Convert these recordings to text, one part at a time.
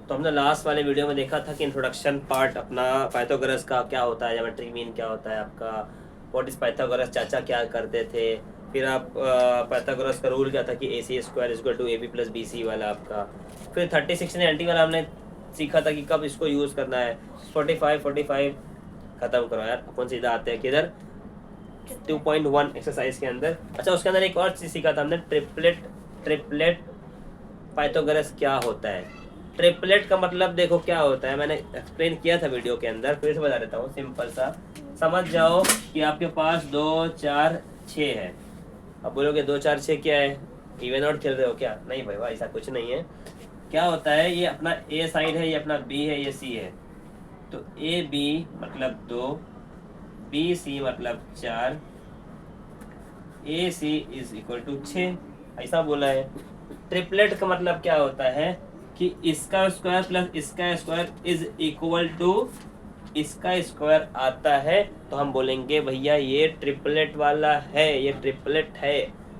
तो हमने लास्ट वाले वीडियो में देखा था कि इंट्रोडक्शन पार्ट अपना पाइथागोरस का क्या होता है, ज्योमेट्रिक मीन क्या होता है आपका, व्हाट इज पाइथागोरस, चाचा क्या करते थे, फिर आप पाइथागोरस का रूल क्या था कि AC square equal to AB plus BC वाला आपका, फिर 36 एंड 90 वाला हमने सीखा था कि कब इसको यूज़ करना है। 45 खत्म करो यार, अपन सीधा आते हैं किधर 2.1 एक्सरसाइज के अंदर। अच्छा, उसके अंदर एक और चीज़ सीखा था हमने, ट्रिपलेट पाइथागोरस क्या होता है। ट्रिपलेट का मतलब देखो क्या होता है, मैंने एक्सप्लेन किया था वीडियो के अंदर, फिर से बता देता हूँ। सिंपल सा समझ जाओ कि आपके पास 2 4 6 है। अब बोलोगे 2 4 6 क्या है, इवन आउट खेल रहे हो क्या? नहीं भाई वाह, ऐसा कुछ नहीं है। क्या होता है, ये अपना A साइड है, ये अपना B है, ये C है। तो AB मतलब 2, BC मतलब 4, AC इज इक्वल टू 6, ऐसा बोला है। ट्रिपलेट का मतलब क्या होता है कि इसका स्क्वायर प्लस इसका स्क्वायर इज इक्वल टू इसका स्क्वायर आता है, तो हम बोलेंगे भैया ये ट्रिपलेट वाला है, ये ट्रिपलेट है।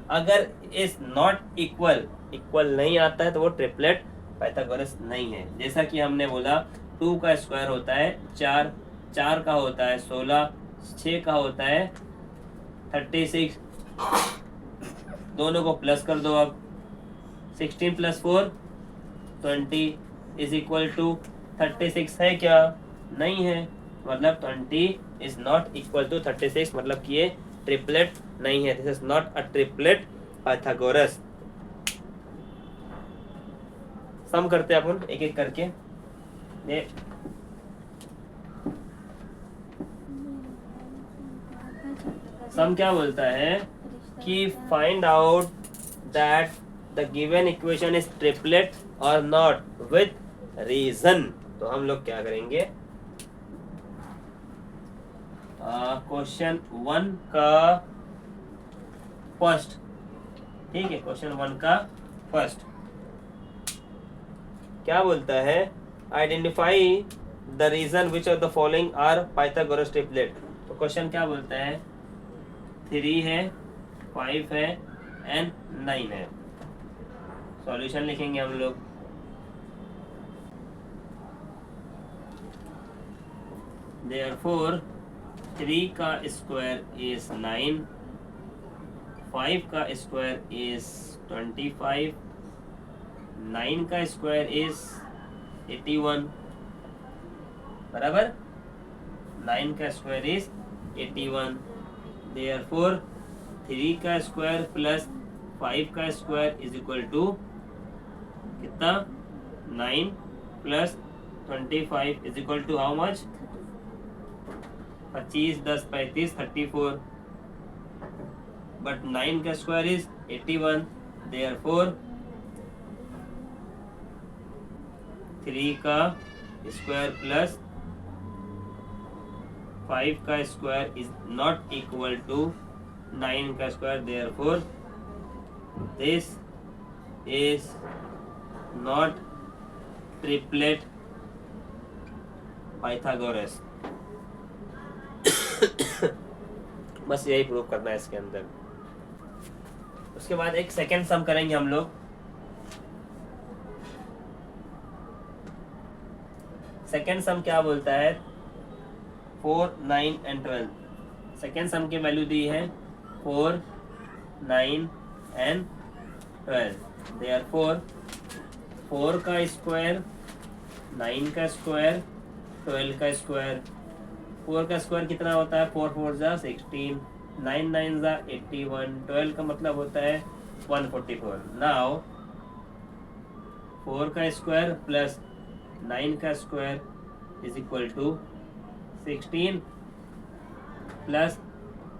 अगर इज नॉट इक्वल, इक्वल नहीं आता है, तो वो ट्रिपलेट पाइथागोरस नहीं है। जैसा कि हमने बोला 2 का स्क्वायर होता है 4, 4 का होता है 16, 6 का होता है 36, दोनों को प्लस कर दो। अब 16 प्लस 4 20 इज इक्वल टू 36 है क्या? नहीं है, मतलब 20 इज नॉट इक्वल टू 36, मतलब कि ये ट्रिपलेट नहीं है। This is not a triplet Pythagoras. सम करते हैं अपन एक एक करके। ये सम क्या बोलता है कि find out that the given equation is triplet और नॉट विथ रीजन। तो हम लोग क्या करेंगे, क्वेश्चन 1 का फर्स्ट, ठीक है, क्वेश्चन 1 का फर्स्ट क्या बोलता है, identify the reason which of the following are Pythagoras triplet. तो क्वेश्चन क्या बोलता है, 3 है, 5 है एंड 9 है। सॉल्यूशन लिखेंगे हम लोग। देयरफॉर 3 का स्क्वायर इज 9, 5 का स्क्वायर इज 25, 9 का स्क्वायर इज 81, बराबर। 9 का स्क्वायर इज 81। देयरफॉर 3 का स्क्वायर प्लस 5 का स्क्वायर इज इक्वल टू कितना, 9 plus 25 is equal to how much, 25 10 35 34, but 9 का स्क्वायर इज 81। देयरफॉर 3 का स्क्वायर प्लस 5 का square is not equal to 9 का square. Therefore this is not triplet Pythagoras. बस यही prove करना है इसके अंदर। उसके बाद एक सेकेंड सम करेंगे हम लोग। सेकेंड सम क्या बोलता है, 4 9 एंड 12। सेकेंड सम की वैल्यू दी है 4 9 एंड 12। देयरफॉर 4 का स्क्वायर, 9 का स्क्वायर, 12 का स्क्वायर। 4 का स्क्वायर कितना होता है, 4 4 जा 16, 9 9 जा 81, 12 का मतलब होता है 144। नाउ 4 का स्क्वायर प्लस 9 का square is equal to 16 plus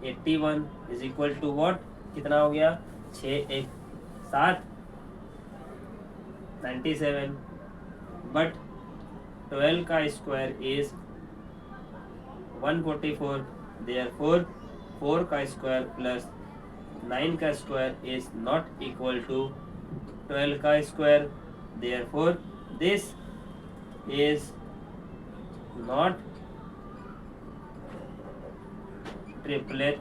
81 is equal to what, कितना हो गया, 6 1 7 97। बट 12 का स्क्वायर इज 144। देयरफॉर 4 का स्क्वायर प्लस 9 का square is not equal to 12 का square. Therefore this is not triplet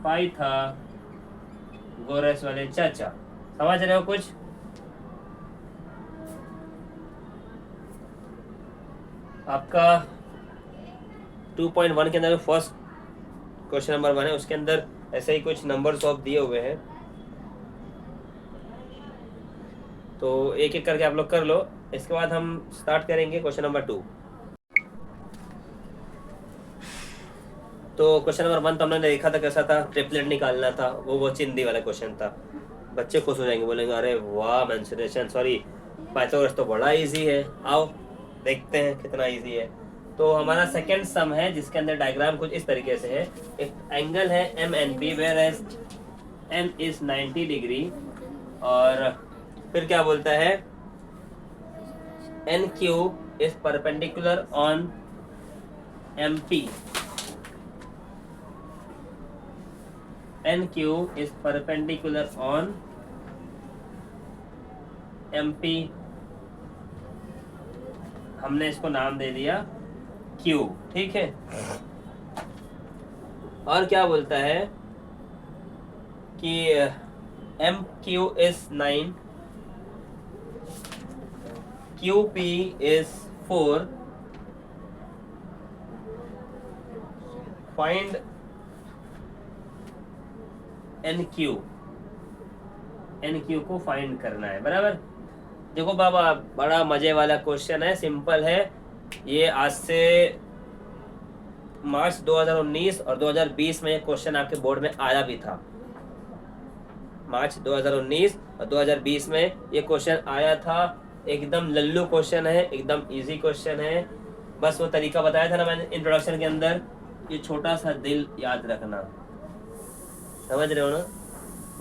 Pythagoras वाले चाचा। समझ रहे हो कुछ? आपका 2.1 के अंदर जो फर्स्ट क्वेश्चन नंबर 1 है उसके अंदर ऐसे ही कुछ नंबर्स ऑफ दिए हुए हैं, तो एक एक करके आप लोग कर लो। इसके बाद हम स्टार्ट करेंगे क्वेश्चन नंबर 2। तो क्वेश्चन नंबर 1 तो हमने देखा था कैसा था, ट्रिपलेट निकालना था, वो चिंदी वाला क्वेश्चन था। बच्चे खुश हो जाएंगे, बोलेंगे अरे वाह मेंसुरेशन सॉरी पाइथागोरस तो बड़ा इजी है। आओ देखते हैं कितना इजी है। तो हमारा सेकंड सम है जिसके अंदर डायग्राम कुछ इस तरीके से है। एक एंगल है M N P where edge N is 90 degree, और फिर क्या बोलता है N Q is perpendicular on M P, NQ is perpendicular on MP। हमने इसको नाम दे दिया Q, ठीक है। और क्या बोलता है कि MQ is 9, QP is 4, find NQ को फाइंड करना है, बराबर। देखो बाबा बड़ा मजे वाला क्वेश्चन है, सिंपल है ये। आज से मार्च 2019 और 2020 में ये क्वेश्चन आपके बोर्ड में आया भी था। मार्च 2019 और 2020 में ये क्वेश्चन आया था। एकदम लल्लू क्वेश्चन है, एकदम इजी क्वेश्चन है। बस वो तरीका बताया था ना मैंने इंट्रोडक्शन के अंदर, ये छोटा सा दिल याद रखना, समझ रहे हो ना।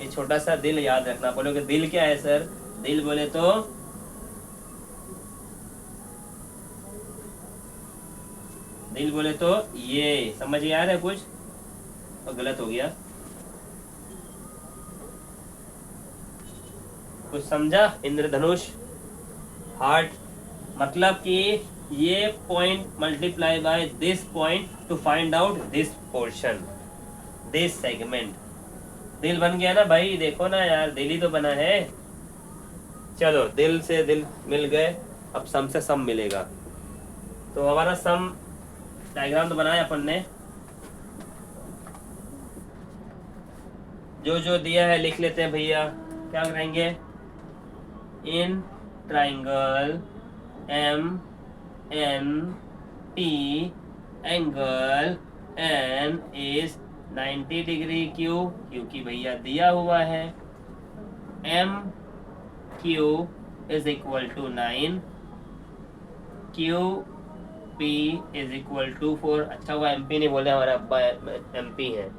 ये छोटा सा दिल याद रखना। बोलोगे दिल क्या है सर? दिल बोले तो ये समझ में आ रहा है कुछ, और गलत हो गया कुछ समझा? इंद्रधनुष हार्ट, मतलब कि ये point multiply by this point two find out this portion, this segment. दिल बन गया ना भाई, देखो ना यार दिल ही तो बना है। चलो दिल से दिल मिल गए, अब सम से सम मिलेगा। तो हमारा सम डायग्राम तो बनाया अपन ने, जो जो दिया है लिख लेते हैं भैया। क्या करेंगे? In triangle M N P angle N is 90 degree Q, क्योंकि भैया दिया हुआ है। M Q is equal to 9, Q P is equal to 4। अच्छा हुआ एम पी नहीं बोले, हमारा अब्बा एम पी है,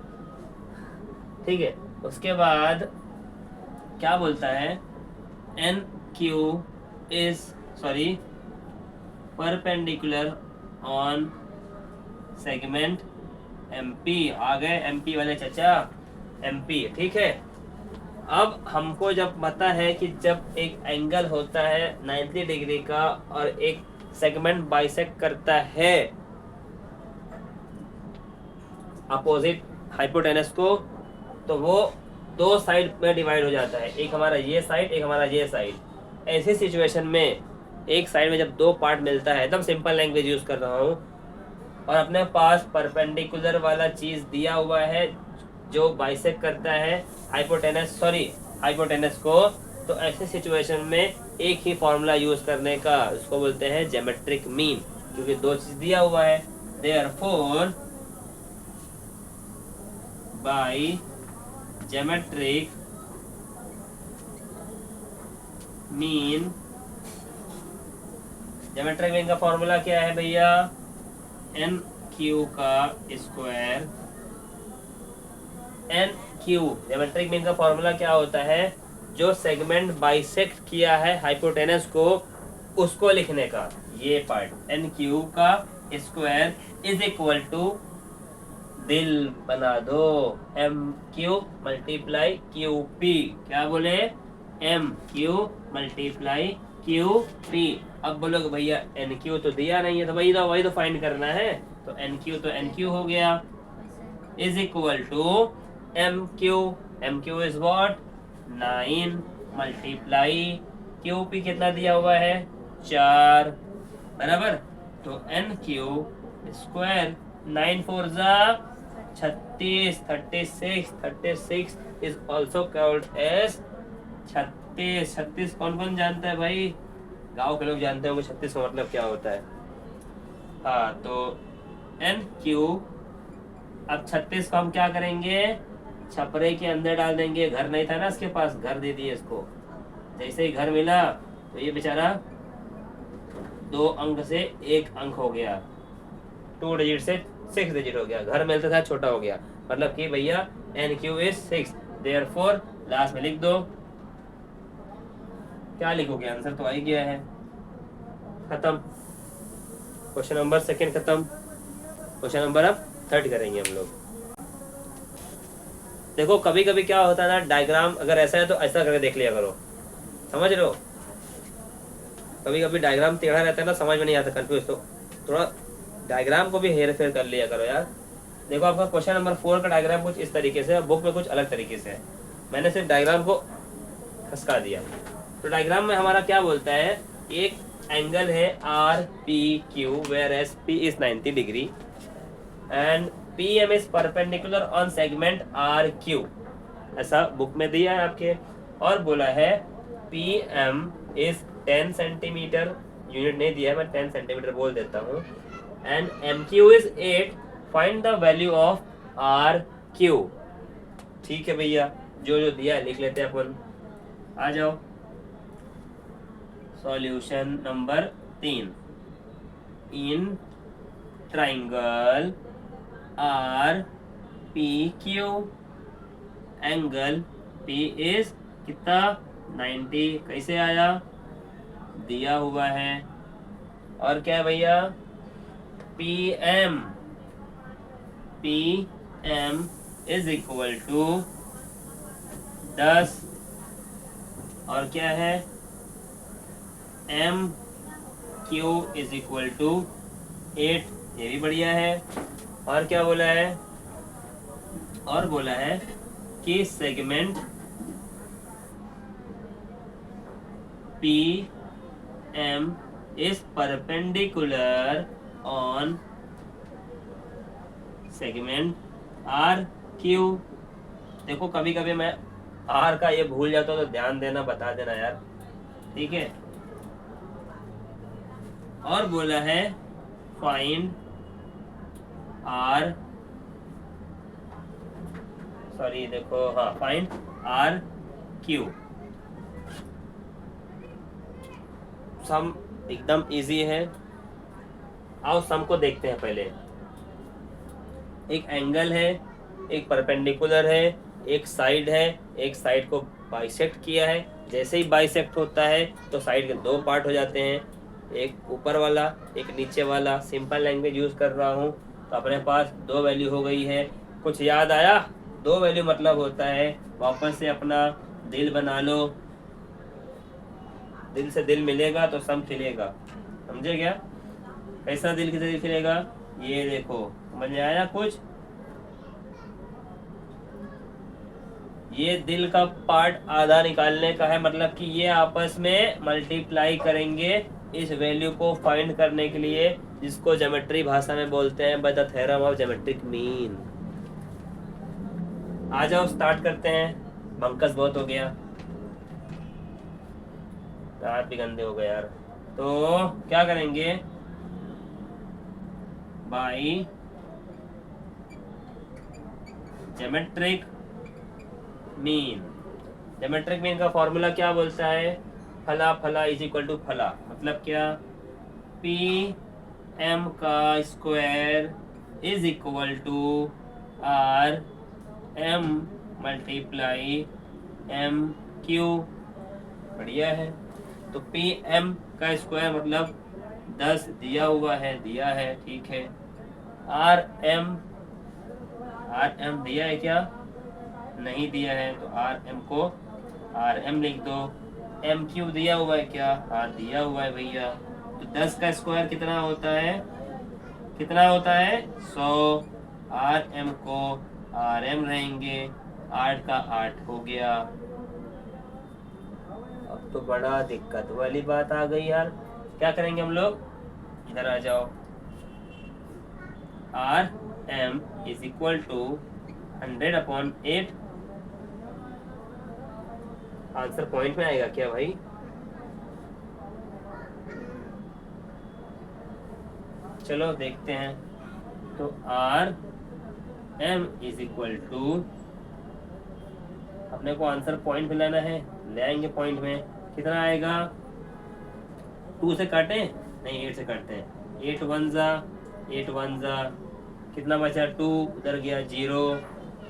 ठीक है। उसके बाद क्या बोलता है? N Q is perpendicular on segment MP। आ गए MP वाले चचा, MP, ठीक है। अब हमको जब पता है कि जब एक एंगल होता है 90 डिग्री का और एक सेगमेंट बाइसेक्ट करता है अपोजिट हाइपोटेनस को, तो वो दो साइड में डिवाइड हो जाता है, एक हमारा ये साइड, एक हमारा ये साइड। ऐसी सिचुएशन में एक साइड में जब दो पार्ट मिलता है, एकदम सिंपल लैंग्वेज यूज कर रहा हूँ, और अपने पास परपेंडिकुलर वाला चीज दिया हुआ है जो बाइसेक्ट करता है हाइपोटेनस को, तो ऐसे सिचुएशन में एक ही फॉर्मूला यूज करने का, उसको बोलते हैं ज्योमेट्रिक मीन, क्योंकि दो चीज दिया हुआ है। Therefore by geometric mean, geometric mean का फॉर्मूला क्या है भैया? एन क्यू का square. N Q geometric mean का फॉर्मूला क्या होता है? जो सेगमेंट बाइसेक्ट किया है हाइपोटेनस को, उसको लिखने का ये पार्ट। एन क्यू का स्क्वायर इज इक्वल टू, दिल बना दो, M Q multiply Q P. क्या बोले? M Q multiply Q P. अब बोलोगे भैया एन क्यू तो दिया नहीं है, तो वही तो फाइंड करना है। तो एन क्यू तो एन क्यू हो गया, is equal to M Q is what? 9 multiply Q P कितना दिया हुआ है? 4, बराबर। तो एन क्यू स्क्वायर 9 4 जा 36, 36 इज ऑल्सो कॉल्ड एज 36। 36 कौन कौन जानता है भाई? गांव के लोग जानते होंगे 36 का मतलब क्या होता है। हाँ, तो एन क्यू, अब 36 को हम क्या करेंगे? छपरे के अंदर डाल देंगे। घर नहीं था ना इसके पास, घर दे दिए इसको। जैसे ही घर मिला तो ये बेचारा 2 अंक से 1 अंक हो गया, 2 डिजिट से 6 डिजिट हो गया। घर मिलता था छोटा हो गया, मतलब कि भैया N Q is 6। Therefore last में लिख दो। क्या लिखोगे? आंसर तो आ ही गया है। खत्म, क्वेश्चन नंबर 2 खत्म। क्वेश्चन नंबर अब 3 करेंगे हम लोग। देखो कभी कभी क्या होता है ना, डायग्राम अगर ऐसा है तो ऐसा करके देख लिया करो, समझ रहे हो? कभी कभी डायग्राम टेढ़ा रहता है ना, समझ में नहीं आता, कंफ्यूज, तो थोड़ा डायग्राम को भी हेर फेर कर लिया करो यार। देखो आपका क्वेश्चन नंबर 4 का डायग्राम कुछ इस तरीके से है, बुक में कुछ अलग तरीके से है। मैंने सिर्फ डायग्राम को खसका दिया। तो डायग्राम में हमारा क्या बोलता है? एक एंगल है R P Q, where S P is 90 degree and P M is perpendicular on segment R Q, ऐसा बुक में दिया है आपके। और बोला है P M is 10 centimetre, unit नहीं दिया है, मैं 10 सेंटीमीटर बोल देता हूँ। And M Q is 8, find the value of R Q. ठीक है भैया, जो जो दिया है लिख लेते हैं अपन। आ जाओ, solution number 3। In triangle are P Q, angle P is कितना? 90। कैसे आया? दिया हुआ है। और क्या है भैया? P M is equal to 10। और क्या है? M Q is equal to 8, ये भी बढ़िया है। और क्या बोला है? और बोला है कि segment P M is perpendicular on segment R Q. देखो कभी कभी मैं आर का ये भूल जाता हूँ तो ध्यान देना, बता देना यार, ठीक है। और बोला है फाइंड आर, सॉरी देखो, हाँ, फाइंड आर क्यू। सम एकदम इजी है। आओ सम को देखते हैं पहले। एक एंगल है, एक परपेंडिकुलर है, एक साइड है, एक साइड को बाइसेक्ट किया है। जैसे ही बाइसेक्ट होता है तो साइड के 2 पार्ट हो जाते हैं, एक ऊपर वाला एक नीचे वाला। सिंपल लैंग्वेज यूज कर रहा हूँ तो अपने पास 2 वैल्यू हो गई है। कुछ याद आया? 2 वैल्यू मतलब होता है, वापस से अपना दिल बना लो, दिल से दिल मिलेगा तो सम खिलेगा, समझे क्या? कैसा दिल के दिल खिलेगा? ये देखो, समझ में आया कुछ? ये दिल का पार्ट आधा निकालने का है, मतलब कि ये आपस में मल्टीप्लाई करेंगे इस वैल्यू को फाइंड करने के लिए, जिसको ज्योमेट्री भाषा में बोलते हैं by the theorem of geometric mean. आ जाओ स्टार्ट करते हैं, बंकस बहुत हो गया, हाथ भी गंदे हो गए यार। तो क्या करेंगे? By geometric mean. Geometric mean का फॉर्मूला क्या बोलता है? फला फला इज इक्वल टू फला, मतलब क्या? पी एम का square is equal to R M multiply M Q. बढ़िया है। तो पी एम का स्क्वायर मतलब 10 दिया हुआ है, दिया है, ठीक है। आर एम दिया है क्या? नहीं दिया है, तो आर एम को आर एम लिख दो। एम क्यू दिया हुआ है क्या? हाँ दिया हुआ है भैया। तो 10 का स्क्वायर कितना होता है? कितना होता है? 100। आर एम को आर एम रहेंगे, 8 का 8 हो गया। अब तो बड़ा दिक्कत वाली बात आ गई यार, क्या करेंगे हम लोग? इधर आ जाओ, R M is equal to 100/8। Answer point में आएगा क्या भाई? चलो देखते हैं। तो R M is equal to, अपने को आंसर पॉइंट में लाना है, ले आएंगे पॉइंट में। कितना आएगा? 2 से काटे नहीं, 8 से काटते हैं। 8 1 जा 8 1 जा, कितना बचा? 2 उधर गया 0,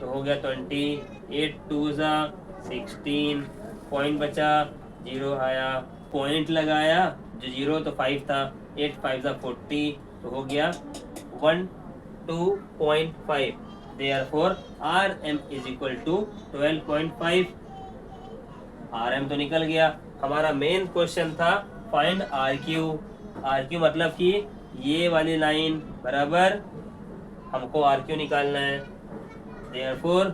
तो हो गया 20। 8 2 जा 16, पॉइंट बचा 0 आया, पॉइंट लगाया जो 0 तो 5 था, 8 5 जा 40, तो हो गया 12.5। Therefore RM is equal to 12.5। RM तो निकल गया। हमारा मेन क्वेश्चन था फाइंड RQ। RQ मतलब कि ये वाली लाइन बराबर हमको RQ निकालना है। Therefore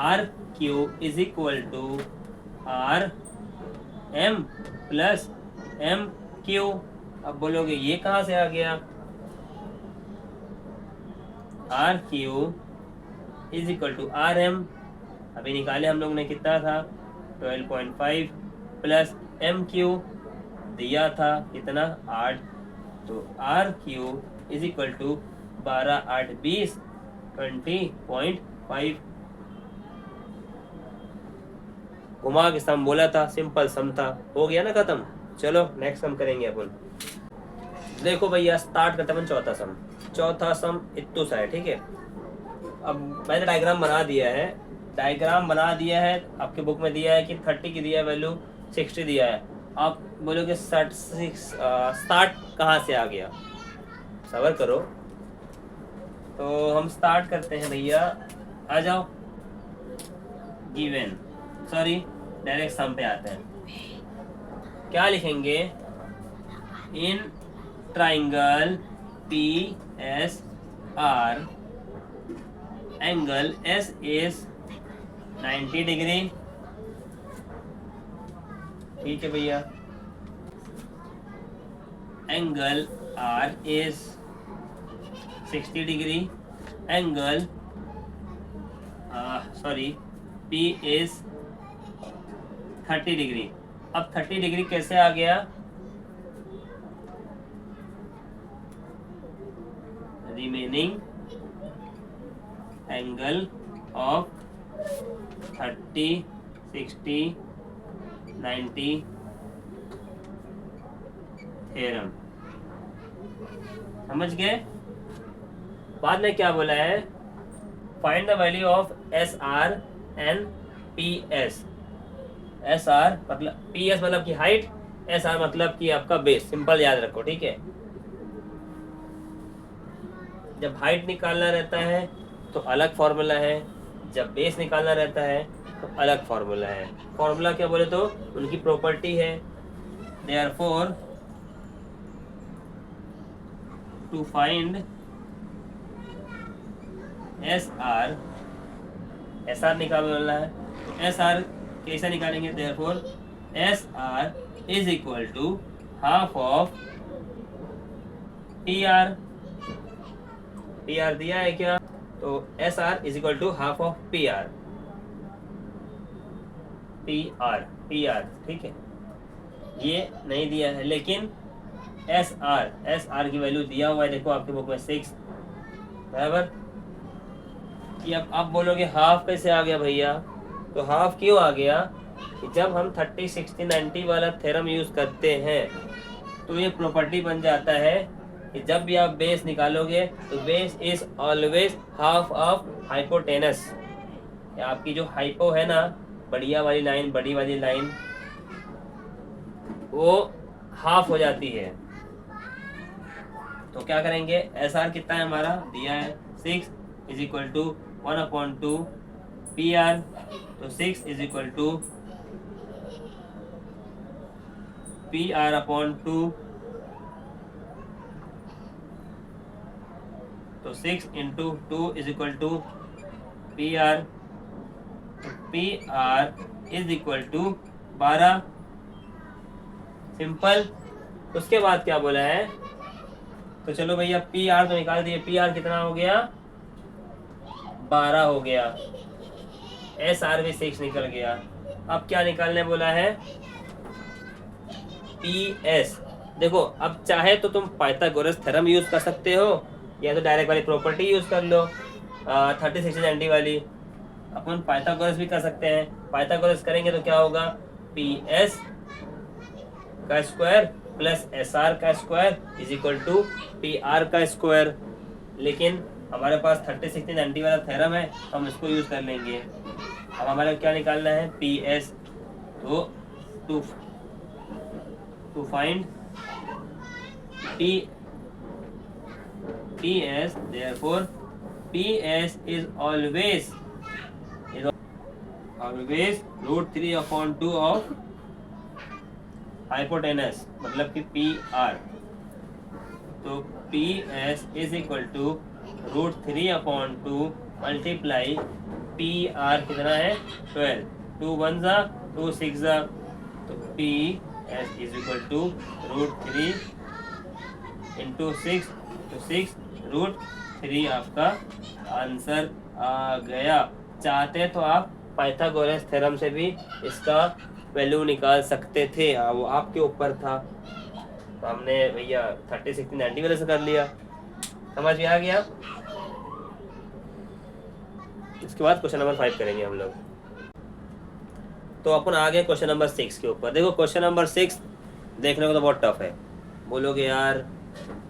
RQ is equal to RM plus MQ। अब बोलोगे ये कहाँ से आ गया? RQ is equal to RM, अभी निकाले हम लोग ने, कितना था? 12.5 प्लस MQ दिया था कितना? 8, तो RQ इज इक्वल टू 12 8 20, 20.5। घुमा के सम बोला था, सिंपल सम था, हो गया ना खत्म। चलो नेक्स्ट सम करेंगे अपन। देखो भैया, स्टार्ट करते हैं चौथा सम। चौथा सम इतू सा है, ठीक है। अब मैंने डायग्राम बना दिया है, आपके बुक में दिया है कि 30 की दिया है वैल्यू, 60 दिया है। आप बोलोगे स्टार्ट कहाँ से आ गया? सबर करो। तो हम स्टार्ट करते हैं भैया, आ जाओ। गिवन, सॉरी डायरेक्ट सम पे आते हैं। क्या लिखेंगे? In triangle PSR angle S is 90 degree. ठीक है भैया। Angle R is 60 degree. Angle P is 30 degree. अब 30 डिग्री कैसे आ गया? Remaining angle of 30 60 90 theorem. समझ गए? बाद में क्या बोला है? Find the value of SR and PS। SR मतलब, PS मतलब कि हाइट, SR मतलब कि आपका बेस। सिंपल याद रखो, ठीक है। जब हाइट निकालना रहता है तो अलग फॉर्मूला है, जब बेस निकालना रहता है तो अलग फॉर्मूला है। फॉर्मूला क्या बोले तो उनकी प्रॉपर्टी है। देयरफॉर टू फाइंड SR निकालना है, तो SR कैसे निकालेंगे? Therefore SR is equal to half of PR। PR दिया है क्या? तो SR is equal to half of PR। ठीक है। ये नहीं दिया है, लेकिन SR की वैल्यू दिया हुआ है, देखो आपके बुक में 6 बराबर। कि अब आप बोलोगे हाफ कैसे आ गया भैया? तो हाफ क्यों आ गया? कि जब हम 30 60 90 वाला थ्योरम यूज करते हैं तो ये प्रॉपर्टी बन जाता है कि जब भी आप बेस निकालोगे तो base is always half of hypotenuse. आपकी जो हाइपो है ना, बड़ी वाली लाइन, वो हाफ हो जाती है। तो क्या करेंगे? SR कितना है हमारा? दिया है 6 इज इक्वल टू 1/2 PR। तो 6 इज इक्वल टू PR/2। तो 6 into 2 is equal to PR। PR is equal to 12। Simple. उसके बाद क्या बोला है? तो चलो भैया पी आर तो निकाल दिए, पी आर कितना हो गया 12 हो गया, एस आर भी 6 निकल गया। अब क्या निकालने बोला है पी एस। देखो अब चाहे तो तुम पाइथागोरस थ्योरम यूज कर सकते हो या तो डायरेक्ट वाली प्रॉपर्टी यूज कर लो 30 60 90 वाली। अपन पाइथागोरस भी कर सकते हैं, पाइथागोरस करेंगे तो क्या होगा पी एस का स्क्वायर प्लस एस आर का square is equal to P R का स्क्वायर। लेकिन हमारे पास 30 60 90 वाला थ्योरम है, हम इसको यूज कर लेंगे। अब हमारे क्या निकालना है पी एस। तो to find PS, therefore PS is always √3/2 of hypotenuse, मतलब कि PR। तो PS is equal to √3/2 multiply PR कितना है 12, 2 1 जा 2 6 जा, तो PS is equal to √3 into 6, तो 6√3 आपका आंसर आ गया। चाहते तो आप पाइथागोरस थ्योरम से भी इसका वैल्यू निकाल सकते थे, वो आपके ऊपर था। तो हमने भैया 30 60 90 वाले से कर लिया। समझ में आ गया। इसके बाद क्वेश्चन नंबर 5 करेंगे हम लोग। तो अपन आ गए क्वेश्चन नंबर 6 के ऊपर। देखो क्वेश्चन नंबर 6 देखने को तो बहुत टफ है, बोलोगे यार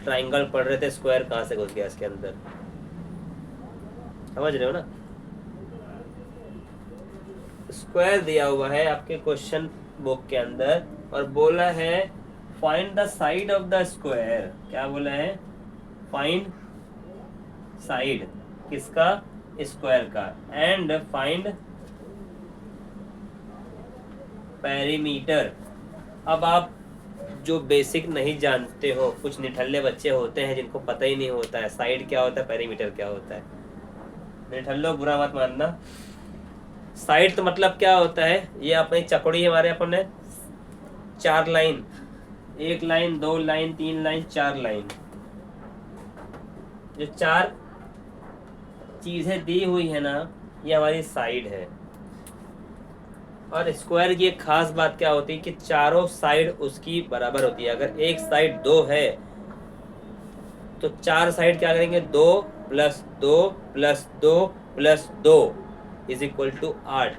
ट्राइंगल पढ़ रहे थे, स्क्वायर कहाँ से घुस गया इसके अंदर। समझ रहे हो ना। स्क्वायर दिया हुआ है आपके क्वेश्चन बुक के अंदर और बोला है find the side of the square. क्या बोला है फाइंड साइड किसका स्क्वायर का, एंड फाइंड पेरीमीटर। अब आप जो बेसिक नहीं जानते हो, कुछ निठल्ले बच्चे होते हैं जिनको पता ही नहीं होता है साइड क्या होता है पेरीमीटर क्या होता है। निठल्लो बुरा मत मानना। साइड तो मतलब क्या होता है, ये अपनी चकड़ी हमारे अपन ने 4 line, 1 line 2 line 3 line 4 line, जो 4 चीजें दी हुई है ना, ये हमारी साइड है। और स्क्वायर की एक खास बात क्या होती है कि चारों साइड उसकी बराबर होती है। अगर एक साइड 2 है तो 4 साइड क्या करेंगे 2 + 2 + 2 + 2 इज इक्वल टू 8।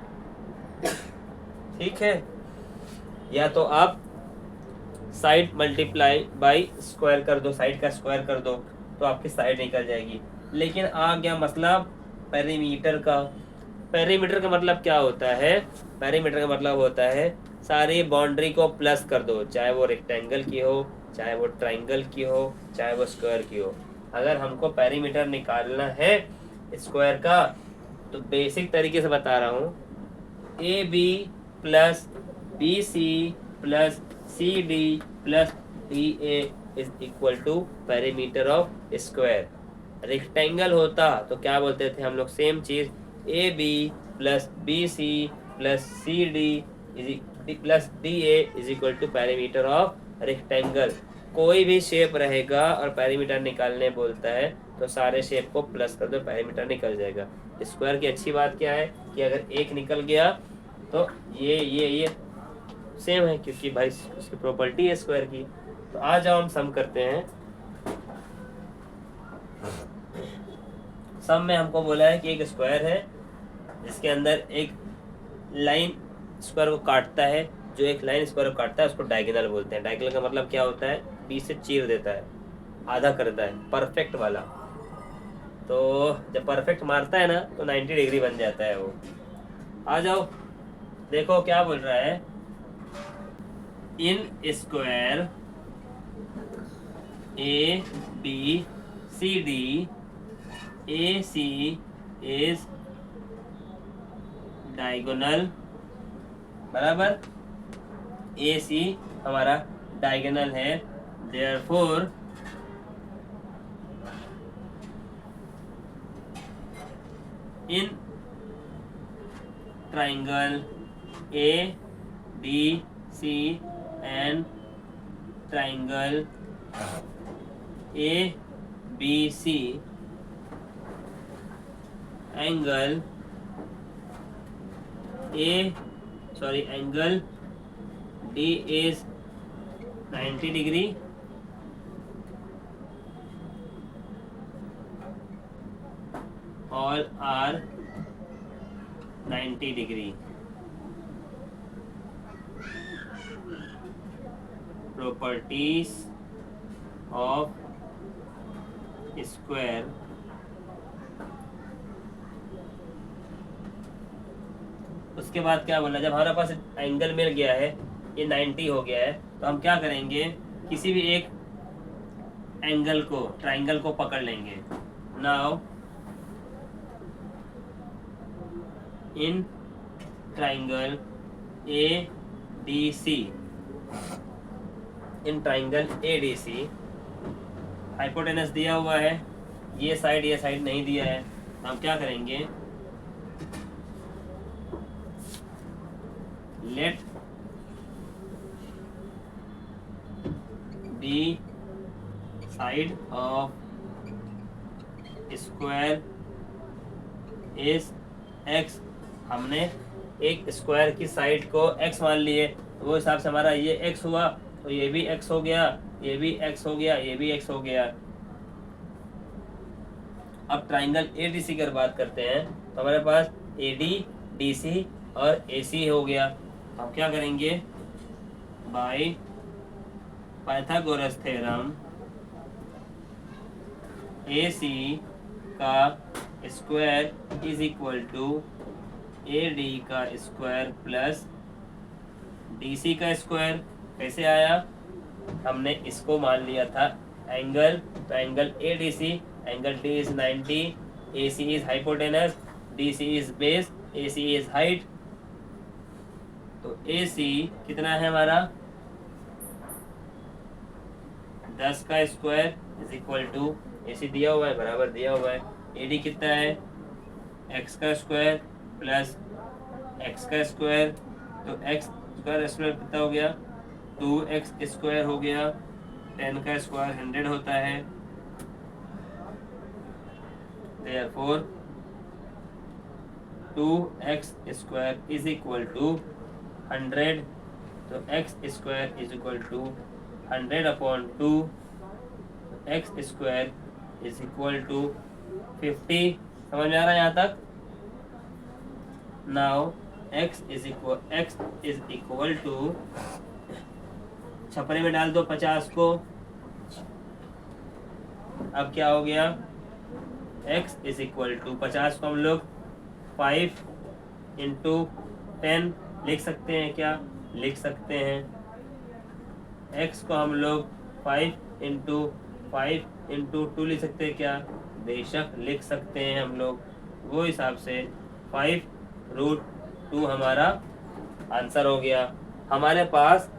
ठीक है। या तो आप साइड मल्टीप्लाई बाई स्क्वायर कर दो, साइड का स्क्वायर कर दो तो आपकी साइड निकल जाएगी। लेकिन आ गया मसला पेरीमीटर का। पेरीमीटर का मतलब क्या होता है, पेरीमीटर का मतलब होता है सारी बाउंड्री को प्लस कर दो, चाहे वो रेक्टेंगल की हो, चाहे वो ट्राइंगल की हो, चाहे वो स्क्वायर की हो। अगर हमको पेरीमीटर निकालना है स्क्वायर का तो बेसिक तरीके से बता रहा हूँ, AB + BC + CD + DA is equal to perimeter of square. Rectangle होता तो क्या बोलते थे हम लोग, सेम चीज AB + BC + CD + DA is equal to perimeter of rectangle. कोई भी शेप रहेगा और पेरीमीटर निकालने बोलता है तो सारे शेप को प्लस कर दो, पेरीमीटर निकल जाएगा। स्क्वायर की अच्छी बात क्या है कि अगर एक निकल गया तो ये सेम है, क्योंकि भाई उसकी प्रॉपर्टी है स्क्वायर की। तो आ जाओ हम सम करते हैं। सम में हमको बोला है कि एक स्क्वायर है जिसके अंदर एक लाइन स्क्वायर को काटता है, जो एक लाइन स्क्वायर को काटता है उसको डायगोनल बोलते हैं। डायगोनल का मतलब क्या होता है, बीच से चीर देता है, आधा करता है, परफेक्ट वाला। तो जब परफेक्ट मारता है ना तो 90 डिग्री बन जाता है वो। आ जाओ देखो क्या बोल रहा है, in square ABCD AC is diagonal, बराबर। AC हमारा डायगोनल है, therefore in triangle ABC and triangle A B C angle angle D is 90 degree all are 90 degree. Properties of square उसके बाद क्या बोला, जब हमारे पास एंगल मिल गया है, ये 90 हो गया है, तो हम क्या करेंगे, किसी भी एक एंगल को, ट्राइंगल को पकड़ लेंगे. Now in triangle ADC, in triangle ADC hypotenuse दिया हुआ है, ये साइड नहीं दिया है. हम क्या करेंगे, let the side of square is x. हमने एक स्क्वायर की साइड को x मान लिए, वो हिसाब से हमारा ये x हुआ, तो ये भी x हो गया, ये भी x हो गया, ये भी x हो गया. अब ट्राइंगल ADC की बात करते हैं, तो हमारे पास AD, DC और AC हो गया. हम क्या करेंगे, बाय पाइथागोरस थ्योरम AC का square is equal to AD का स्क्वायर प्लस DC का स्क्वायर. कैसे आया, हमने इसको मान लिया था एंगल, तो angle ADC, angle D is 90, AC is hypotenuse, DC is base, AC is height. तो AC कितना है हमारा, 10 का square is equal to, AC दिया हुआ है, बराबर दिया हुआ है. AD कितना है, x का स्क्वायर प्लस x का स्क्वायर, तो x स्क्वायर कितना हो गया, 2x स्क्वायर हो गया. 10 का स्क्वायर 100 होता है, therefore 2x square is equal to 100. तो x square is equal to 100/2, x square is equal to 50. समझ में आ रहा है यहाँ तक. Now x is equal to, छपरे में डाल दो 50 को. अब क्या हो गया, x इज इक्वल टू 50 को हम लोग 5 इंटू 10 लिख सकते हैं. क्या लिख सकते हैं, x को हम लोग 5 इंटू 2 लिख सकते हैं. क्या, बेशक लिख सकते हैं हम लोग. वो हिसाब से 5√2 हमारा आंसर हो गया. हमारे पास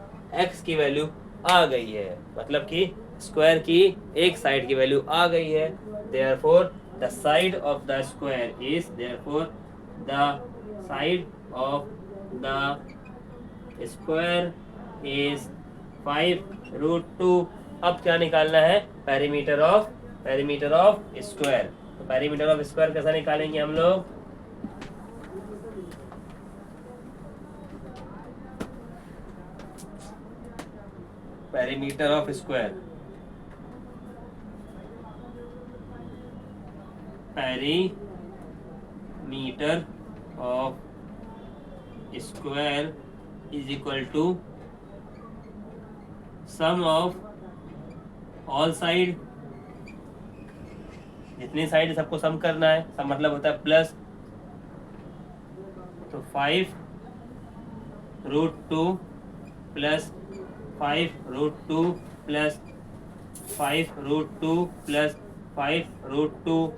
x की वैल्यू आ गई है, मतलब कि स्क्वायर की एक साइड की वैल्यू आ गई है. Therefore the side of the square is, therefore the side of the square is 5√2. अब क्या निकालना है, पेरीमीटर ऑफ स्क्वायर. तो पेरीमीटर ऑफ स्क्वायर कैसा निकालेंगे हम लोग, perimeter of square, perimeter of square is equal to sum of all side. जितनी साइड सबको सम करना है, सम मतलब होता है प्लस. तो 5√2 plus 5√2 plus 5√2 plus 5√2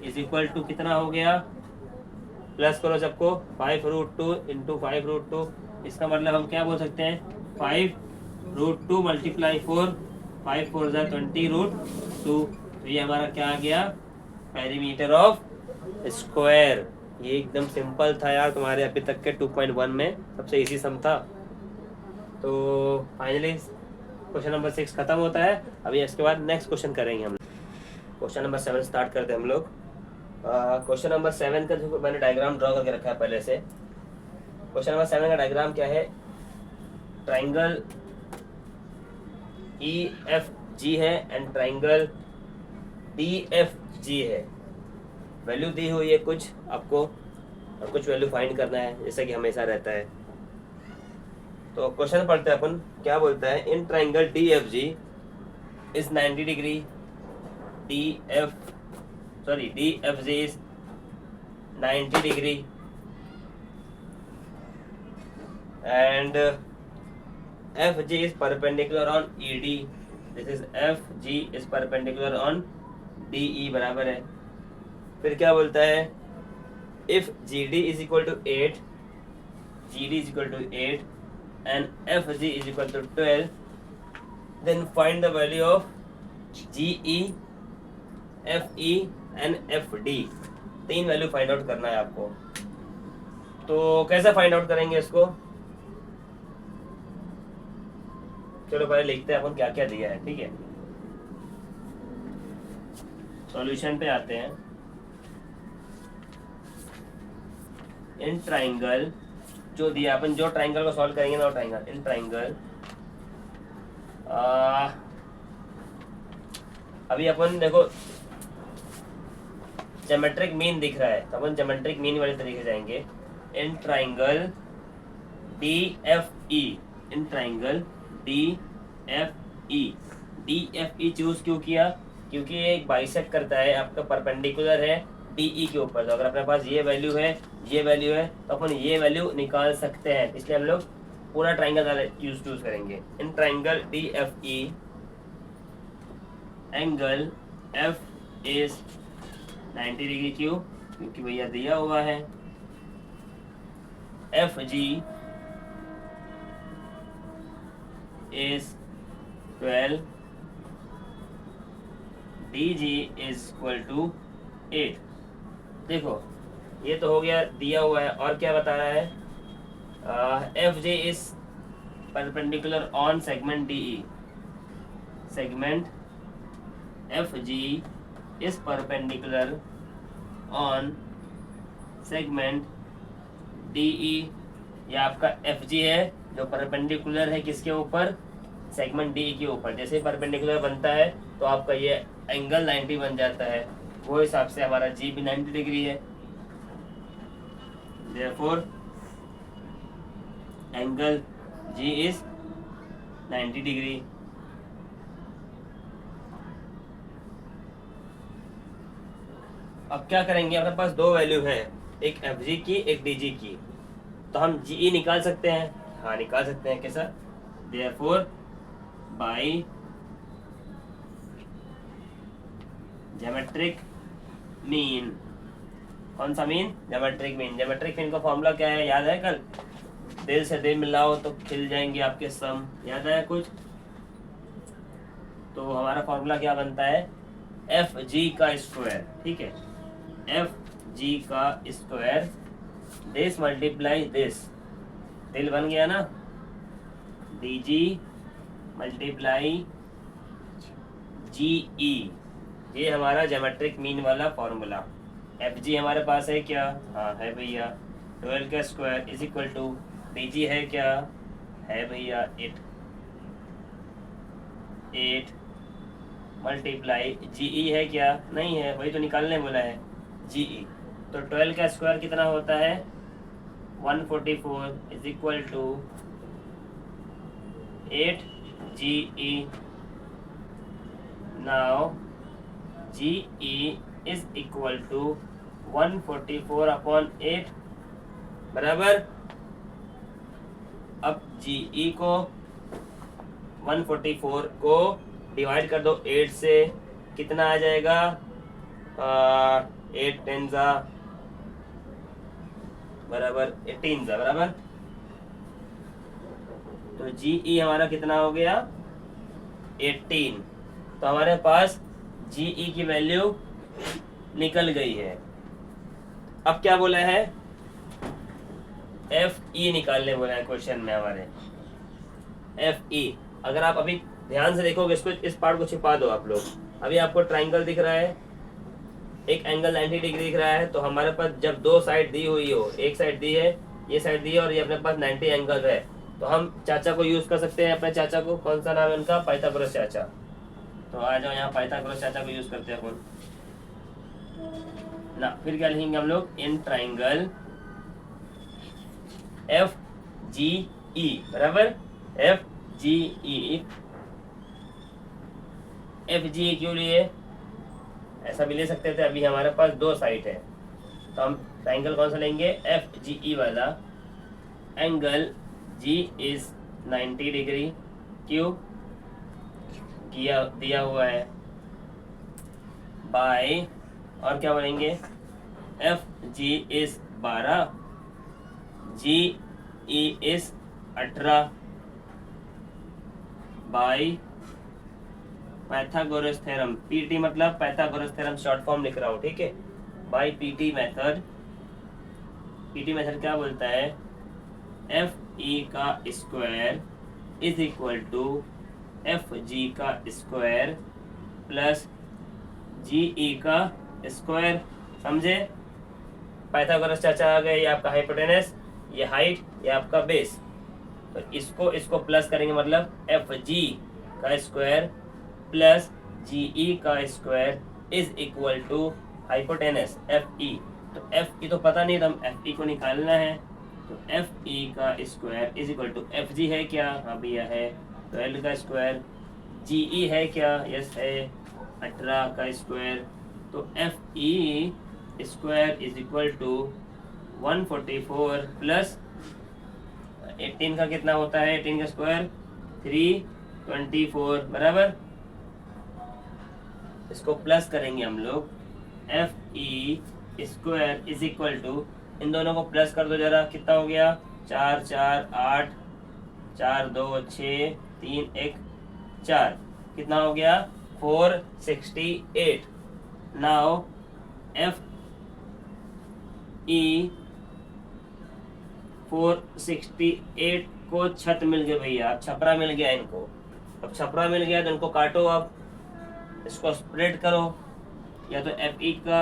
is equal to कितना हो गया, प्लस करो सबको, 5√2 इंटू 5√2. इसका मतलब हम क्या बोल सकते हैं, 5√2 मल्टीप्लाई 4, 5 4 जा 20√2. तो ये हमारा क्या आ गया, पेरीमीटर ऑफ स्क्वायर. ये एकदम सिंपल था यार, तुम्हारे अभी तक के 2.1 में सबसे इजी सम था. तो फाइनली क्वेश्चन नंबर 6 खत्म होता है। अभी इसके बाद नेक्स्ट क्वेश्चन करेंगे हम। क्वेश्चन नंबर 7 स्टार्ट करते हैं हम लोग। क्वेश्चन नंबर 7 का जो मैंने डायग्राम ड्रॉ करके रखा है पहले से। क्वेश्चन नंबर 7 का डायग्राम क्या है, ट्राइंगल EFG है एंड ट्राइंगल DFG है। वैल्यू दी हुई है कुछ आपको और कुछ वैल्यू फाइंड करना है, जैसा कि हमेशा रहता है। तो क्वेश्चन पढ़ते हैं अपन, क्या बोलता है, in triangle DFG is 90 degree, DFG is 90 degree and FG is perpendicular on ED. This is FG is perpendicular on DE बराबर है। फिर क्या बोलता है, if GD is equal to 8 and FG is equal to 12, then find the value of GE, FE and FD। 3 value find out करना है आपको। तो कैसे फाइंड आउट करेंगे इसको, चलो पहले लिखते हैं अपन क्या क्या दिया है, ठीक है। सॉल्यूशन पे आते हैं। इन ट्राइंगल जो दिया, अपन जो ट्राइंगल को सॉल्व करेंगे ना, ट्राइंगल इन ट्राइंगल अभी अपन देखो ज्योमेट्रिक मीन दिख रहा है, तो अपन ज्योमेट्रिक मीन वाले तरीके से जाएंगे। In triangle DFE, in triangle DFE choose क्यों किया, क्योंकि ये एक बाइसेक्ट करता है, आपका परपेंडिकुलर है DE के ऊपर। तो अगर अपने पास ये वैल्यू है, ये वैल्यू है, तो अपन ये वैल्यू निकाल सकते हैं, इसलिए हम लोग पूरा ट्राइंगल चूज करेंगे। In triangle DFE angle F is 90 degree, क्यों, क्योंकि भैया दिया हुआ है। FG is 12, DG is equal to 8। देखो ये तो हो गया, दिया हुआ है, और क्या बता रहा है, FG is perpendicular on segment DE, segment FG is perpendicular on segment DE। ये आपका FG है जो परपेंडिकुलर है किसके ऊपर, सेगमेंट डी के ऊपर। जैसे परपेंडिकुलर बनता है तो आपका ये एंगल 90 बन जाता है, वो हिसाब से हमारा जी भी 90 डिग्री है। therefore angle G is 90 degree. अब क्या करेंगे, अपने पास दो वैल्यू है, एक FG की एक DG की, तो हम GE निकाल सकते हैं। हाँ निकाल सकते हैं, कैसा, therefore बाई ज्योमेट्रिक मीन। कौन सा mean, geometric mean. Geometric mean का फॉर्मूला क्या है, याद है, कल दिल से दिल मिलाओ तो खिल जाएंगे आपके सम, याद है कुछ। तो हमारा फॉर्मूला क्या बनता है, FG का स्क्वायर, ठीक है, FG का स्क्वायर, दिस मल्टीप्लाई दिस, दिल बन गया ना, DG मल्टीप्लाई GE, ये हमारा ज्योमेट्रिक मीन वाला फॉर्मूला। FG हमारे पास है क्या, हाँ है भैया, 12 का square is equal to DG है क्या, है भैया 8 मल्टीप्लाई GE है क्या, नहीं है, वही तो निकालने बोला है GE। तो 12 का स्क्वायर कितना होता है, 144 is equal to 8 GE। Now GE is equal to 144 upon 8 बराबर। अब GE को 144 को डिवाइड कर दो 8 से, कितना आ जाएगा, 8 10 जा बराबर 18 जा बराबर। तो GE हमारा कितना हो गया, 18। तो हमारे पास GE की वैल्यू निकल गई है। अब क्या बोला है, FE निकालने बोला है क्वेश्चन में हमारे। FE अगर आप अभी ध्यान से देखोगे इसको, इस पार्ट को छिपा दो आप लोग। अभी आपको ट्राइंगल दिख रहा है, एक एंगल 90 डिग्री दिख रहा है, तो हमारे पास जब दो साइड दी हुई हो, एक साइड दी है, ये साइड दी है, और ये अपने पास 90 एंगल है, तो हम चाचा को यूज कर सकते हैं। अपने चाचा को, कौन सा नाम है उनका, पाइथागोरस चाचा। तो आ जाओ यहाँ, पाइथागोरस चाचा को यूज करते हैं अपन ना। फिर क्या लिखेंगे हम लोग, इन ट्राइंगल एफ जी ई, बराबर, एफ जी ई। एफ जी क्यों लिए, ऐसा भी ले सकते थे। अभी हमारे पास दो साइड है, तो हम ट्राइंगल कौन सा लेंगे, एफ जी ई वाला। एंगल जी इज 90 डिग्री, क्यों किया दिया हुआ है, बाय, और क्या बोलेंगे, F G is 12, G E is 18, by Pythagoras theorem. PT मतलब पाइथागोरस थ्योरम, शॉर्ट फॉर्म लिख रहा हूँ, ठीक है। By PT method. PT method क्या बोलता है, एफ ई का square is equal to F G का स्क्वायर प्लस जी ई का स्क्वायर। समझे, पाइथागोरस चाचा आ गए, ये आपका हाइपोटेनस, ये हाइट, ये आपका बेस। तो इसको प्लस करेंगे, मतलब एफ जी का स्क्वायर प्लस जी ई का square is equal to hypotenuse F E. तो एफ ई तो पता नहीं, तो हम एफ ई को निकालना है। तो एफ ई का square is equal to F G है क्या, हाँ भैया है, 12 का स्क्वायर। जी ई है क्या, यस है, 18 का स्क्वायर। तो F E square is equal to 144 plus 18 का कितना होता है, 18 का स्क्वायर 324, बराबर। इसको प्लस करेंगे हम लोग, F E square is equal to, इन दोनों को प्लस कर दो जरा, कितना हो गया, 4 4 8, 4 2 6, 3 1 4, कितना हो गया, 468। नाउ एफ ई 468 को छत मिल गया भैया, अब छपरा मिल गया इनको। अब छपरा मिल गया तो इनको काटो, अब इसको स्प्लिट करो, या तो एफ ई का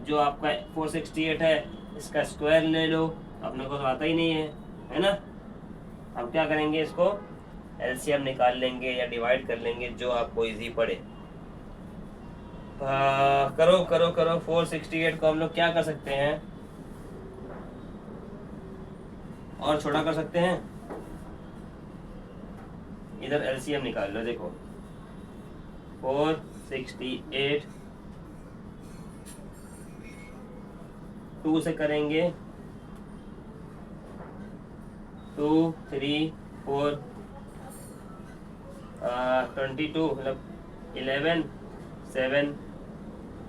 जो आपका 468 है इसका स्क्वायर ले लो, अपने को तो आता ही नहीं है ना। हम क्या करेंगे, इसको एलसीएम निकाल लेंगे या डिवाइड कर लेंगे, जो आपको इजी पड़े। करो करो करो, 468 को हम लोग क्या कर सकते हैं, और छोटा कर सकते हैं। इधर एलसीएम निकाल लो, देखो 468 2 से करेंगे, 2 3 4 22, मतलब 11 7,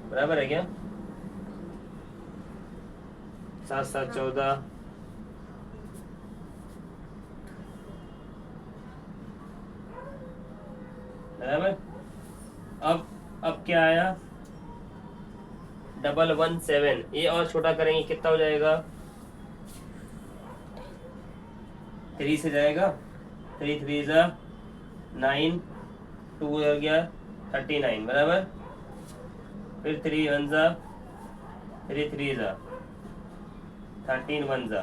बराबर है क्या, 7 7 14, बराबर। अब क्या आया, 117, ये और छोटा करेंगे, कितना हो जाएगा, 3 से जाएगा, 3 3 जा 9, 2 हो गया 39, बराबर। फिर 3 1 जा 3 3 जा 13 1 जा,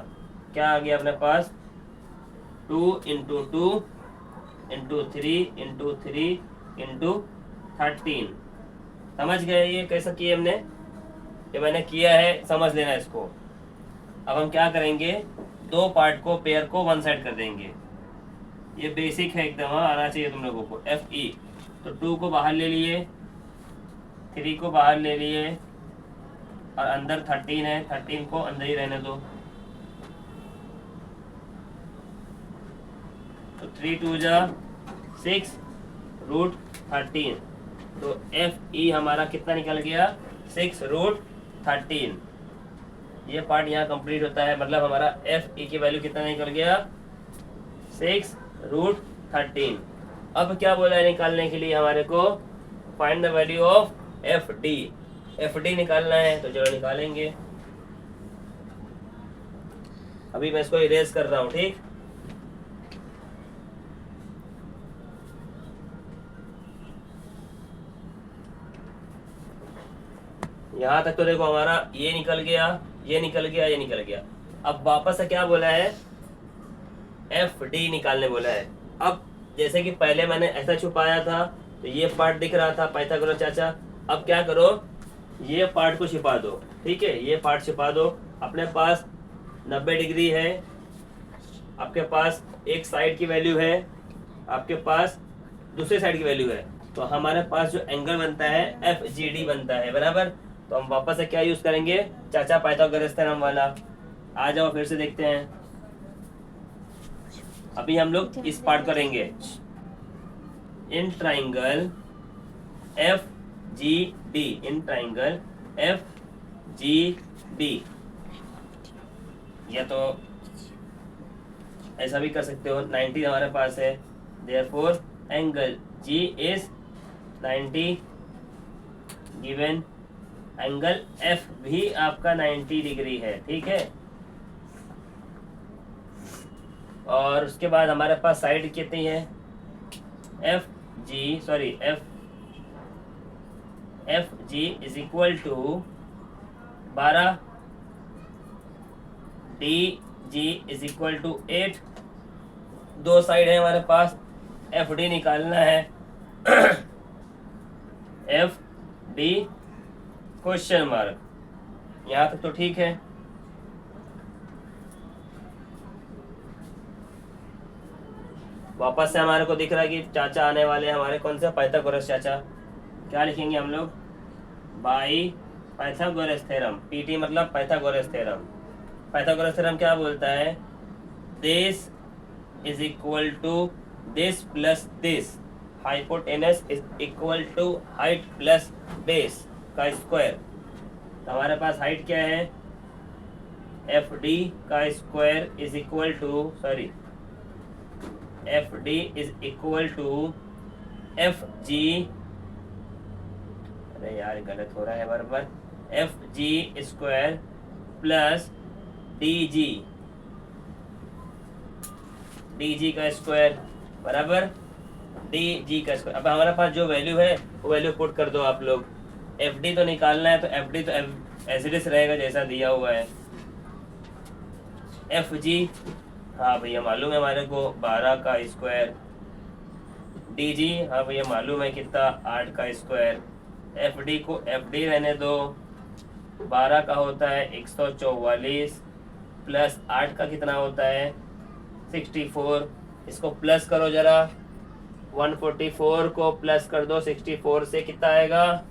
क्या आ गया अपने पास, 2 इंटू 2 इंटू 3 इंटू 3 इंटू 13। समझ गए ये कैसा किया हमने, ये मैंने किया है, समझ लेना इसको। अब हम क्या करेंगे, दो पार्ट को, पेयर को वन साइड कर देंगे। ये बेसिक है एकदम, आना चाहिए तुम लोगों को। एफ ई, तो 2 को बाहर ले लिए, 3 को बाहर ले लिए, और अंदर 13 है, 13 को अंदर ही रहने दो। तो 3 2 जा 6 रूट 13, तो एफ ई हमारा कितना निकल गया, 6 रूट 13। ये पार्ट यहाँ कंप्लीट होता है, मतलब हमारा एफ ई की वैल्यू कितना निकल गया, 6 रूट 13। अब क्या बोला है निकालने के लिए हमारे को, find the value of F D. F D निकालना है, तो चलो निकालेंगे। अभी मैं इसको इरेज कर रहा हूँ, ठीक। यहाँ तक तो देखो हमारा ये निकल गया, ये निकल गया, ये निकल गया। अब वापस से क्या बोला है, एफ डी निकालने बोला है। अब जैसे कि पहले मैंने ऐसा छुपाया था तो ये पार्ट दिख रहा था पाइथागोरस चाचा, अब क्या करो, ये पार्ट को छिपा दो, ठीक है, ये पार्ट छिपा दो। अपने पास 90 डिग्री है, आपके पास एक साइड की वैल्यू है, आपके पास दूसरे साइड की वैल्यू है, तो हमारे पास जो एंगल बनता है एफ जी डी बनता है, बराबर। तो हम वापस से क्या यूज करेंगे, चाचा पाइथागोरस थ्योरम वाला। आ जाओ फिर से देखते हैं। अभी हम लोग इस पार्ट करेंगे, in triangle F G D, in triangle F G D, या तो ऐसा भी कर सकते हो, 90 हमारे पास है, therefore angle G is 90 given angle F भी आपका 90 डिग्री है, ठीक है। और उसके बाद हमारे पास साइड कितनी है, F G is equal to 12, D G is equal to 8। दो साइड है हमारे पास, एफ डी निकालना है। एफ डी क्वेश्चन मार्क, यहाँ तक तो ठीक है। वापस से हमारे को दिख रहा है कि चाचा आने वाले हैं हमारे, कौन से, पाइथागोरस चाचा। क्या लिखेंगे हम लोग, बाई पाइथागोरस थ्योरम, पीटी मतलब पाइथागोरस थ्योरम। पाइथागोरस थ्योरम क्या बोलता है, this is equal to this plus this, hypotenuse is equal to height plus base का स्क्वायर। तो हमारे पास हाइट क्या है, एफ डी का square is equal to, sorry, F D is equal to F G, अरे यार गलत हो रहा है बराबर, F G square plus D G का स्क्वायर बराबर डी जी का स्क्वायर। अब हमारे पास जो वैल्यू है वो वैल्यू पुट कर दो आप लोग। एफ डी तो निकालना है, तो एफ डी तो एज इट इज रहेगा जैसा दिया हुआ है। एफ जी, हाँ भैया मालूम है हमारे को 12 का स्क्वायर। डी जी, हाँ भैया मालूम है कितना, 8 का स्क्वायर। एफ डी को एफ डी रहने दो, 12 का होता है 144 प्लस 8 का कितना होता है 64। इसको प्लस करो जरा, 144 को प्लस कर दो 64 से, कितना आएगा,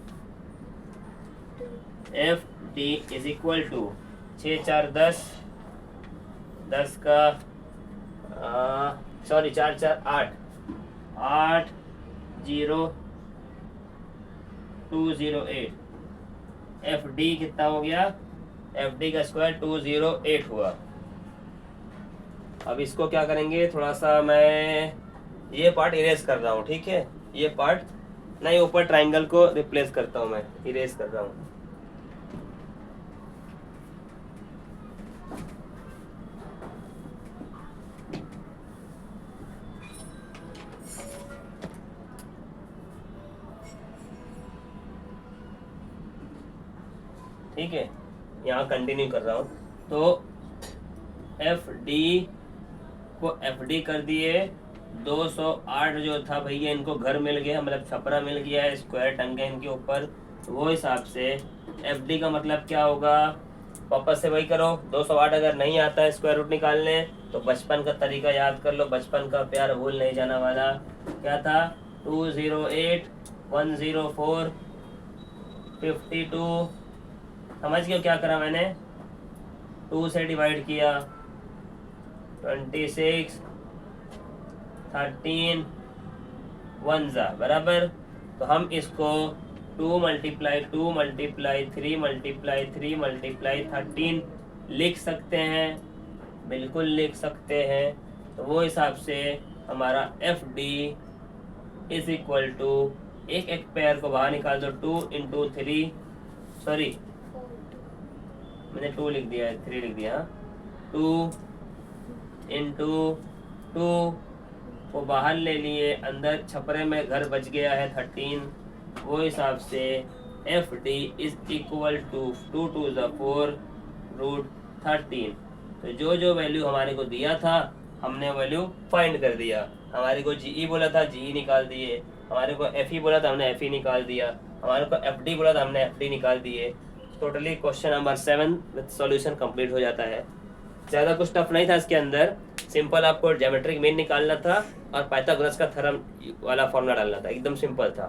F D is equal to 6 4 10, 10 का सॉरी 4 4 8, 8 0 208। एफ डी कितना हो गया, एफ डी का स्क्वायर 208 हुआ। अब इसको क्या करेंगे, थोड़ा सा मैं ये पार्ट इरेज कर रहा हूँ, ठीक है, ये पार्ट नहीं, ऊपर ट्राइंगल को रिप्लेस करता हूँ, मैं इरेज कर रहा हूँ। ठीक है, यहाँ कंटिन्यू कर रहा हूँ। तो एफ डी को एफ डी कर दिए, 208 जो था भैया इनको घर मिल गया, मतलब छपरा मिल गया है, स्क्वायर टंगे इनके ऊपर, तो वो हिसाब से एफ डी का मतलब क्या होगा, वापस से वही करो। 208 अगर नहीं आता है स्क्वायर रूट निकालने, तो बचपन का तरीका याद कर लो, बचपन का प्यार भूल नहीं जाना वाला। क्या था, 208 104 52, समझ गए क्या करा मैंने, 2 से डिवाइड किया, 26 13 1 जा बराबर। तो हम इसको 2 मल्टीप्लाई 2 मल्टीप्लाई 3 मल्टीप्लाई 3 मल्टीप्लाई 13 लिख सकते हैं, बिल्कुल लिख सकते हैं। तो वो हिसाब से हमारा F D is equal to, एक एक पेयर को बाहर निकाल दो, 2 इंटू 3, सॉरी मैंने 2 लिख दिया है, 3 लिख दिया, 2 इंटू 2 को बाहर ले लिए, अंदर छपरे में घर बच गया है 13, वो हिसाब से F D is equal to 2 to the 4 root 13। तो जो जो वैल्यू हमारे को दिया था हमने वैल्यू फाइंड कर दिया। हमारे को जीई बोला था जीई निकाल दिए, हमारे को एफ ई बोला था हमने एफ ई निकाल दिया, हमारे को एफ डी बोला था हमने एफ डी निकाल दिए। Totally question number 7 with solution complete हो जाता है। ज़्यादा कुछ टफ नहीं था इसके अंदर, सिंपल आपको ज्योमेट्रिक मीन निकालना था और पाइथागोरस का थ्योरम वाला फॉर्मूला डालना था, एकदम सिंपल था।